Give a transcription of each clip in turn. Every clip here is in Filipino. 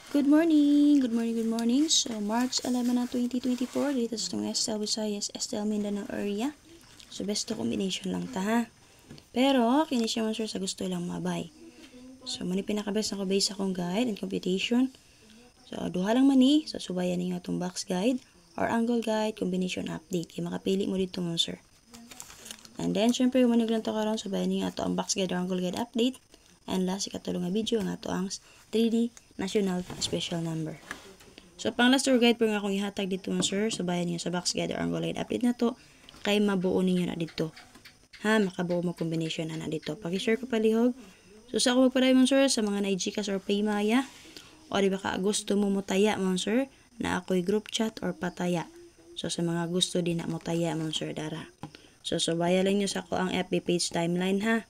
Good morning! Good morning, good morning. So, March 11 na 2024, dito sa itong STL Visayas, STL Mindanao area. So, best combination lang ta, ha? Pero, kini siya man sir sa gusto lang mabay. So, mani pinaka-best na ko base akong guide and computation. So, duha lang mani. So, subayan ninyo itong box guide or angle guide, combination update. Kaya makapili mo dito mo sir. And then, syempre, yung manig lang ito karon, subayan ninyo ito ang box guide or angle guide update. And last, ikatulong nga video nga ito ang 3D National Special Number. So, pang last tour guide po nga akong ihatag dito mo sir. Subayan niyo sa box guide or angle guide update na to. Kay mabuo ninyo na dito. Ha, makabuo mo combination na dito. Paki-share ko palihog. So, sa ako magpaday mo sir, sa mga na-Gcash or Paymaya. O di ba ka gusto mo mutaya mo sir, na ako'y group chat or pataya. So, sa mga gusto din na mutaya mo sir, dara. So, subayan lang nyo sa ako ang FB page timeline ha.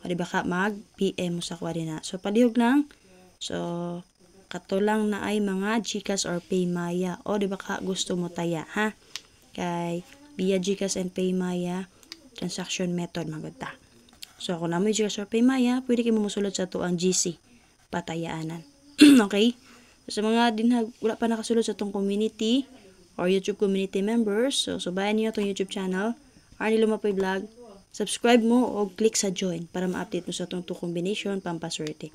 O di ba ka mag-PM mo sa kwa din na. So, palihog lang. So, katulang na ay mga Gcash or Paymaya. O di ba ka gusto mo taya ha. Kay via Gcash and Paymaya transaction method maganda. So, kung namoy Gcash or Paymaya, pwede kayo musulod sa to ang GC patayaanan. Okay? So, sa mga dinhag wala pa nakasulod sa tong community or YouTube community members, so subayan niyo tong YouTube channel Arnie Lumapoy Vlog. Subscribe mo o click sa join para ma-update mo sa itong 2 combination pampaswerte.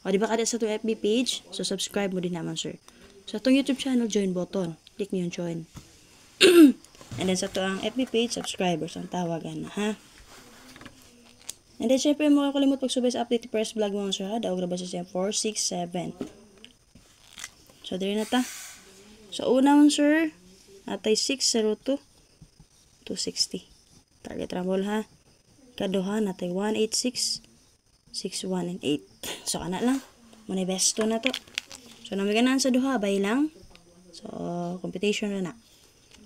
O di ba kada sa itong FB page, so subscribe mo din naman sir. Sa itong YouTube channel, join button. Click nyo yung join. And then sa itong FB page, subscribers ang tawagan na ha. And then syempre mo kalimut pagsubay sa update first vlog mo sir ha. Daog na ba siya 467. So diri na ta. So una mo sir, atay 602 260. Target rumble ha. Kaduha natay 186 61 and 8. So ana lang. Muna besto na to. So na may ganahan sa duha bay lang. So computation na na.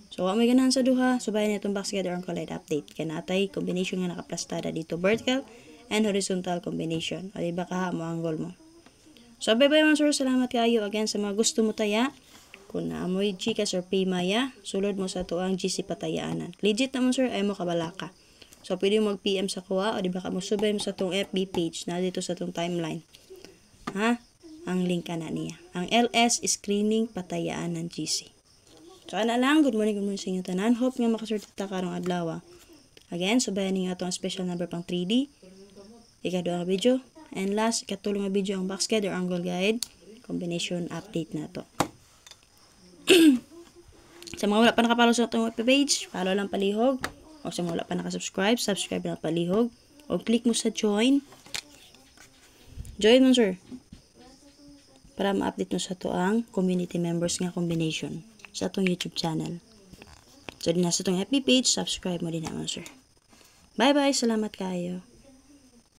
So wa may ganahan sa duha, subayan itong box guide or collide update. Kaya natay combination nga nakaplastada dito, vertical and horizontal combination. O diba ka mo angle mo. So bye bye man sir, salamat kayo again sa mga gusto mo taya. Kung naamoy Gcash or Paymaya, sulod mo sa tuang GC patayaanan. Legit naman sir, ay mo kabalaka. So, pwede mo mag-PM sa kuha o di ba ka mo subay mo sa tong FB page na dito sa tong timeline. Ha? Ang link ka na niya. Ang LS Screening Patayaanan GC. So, ana lang. Good morning sa inyo tanan. Hope nga makasorti ta karong adlaw. Again, subayan ninyo itong special number pang 3D. Ikaduha nga video. And last, ikatulong nga video ang box guide or angle guide. Combination update na to. Sa mga wala pa nakapalo sa itong FB page, follow lang palihog. O sa mga wala pa nakasubscribe, subscribe lang palihog. O click mo sa join. Join mo sir. Para ma-update mo sa to ang community members nga combination sa itong YouTube channel. So din na sa itong FB page, subscribe mo din naman sir. Bye bye, salamat kayo.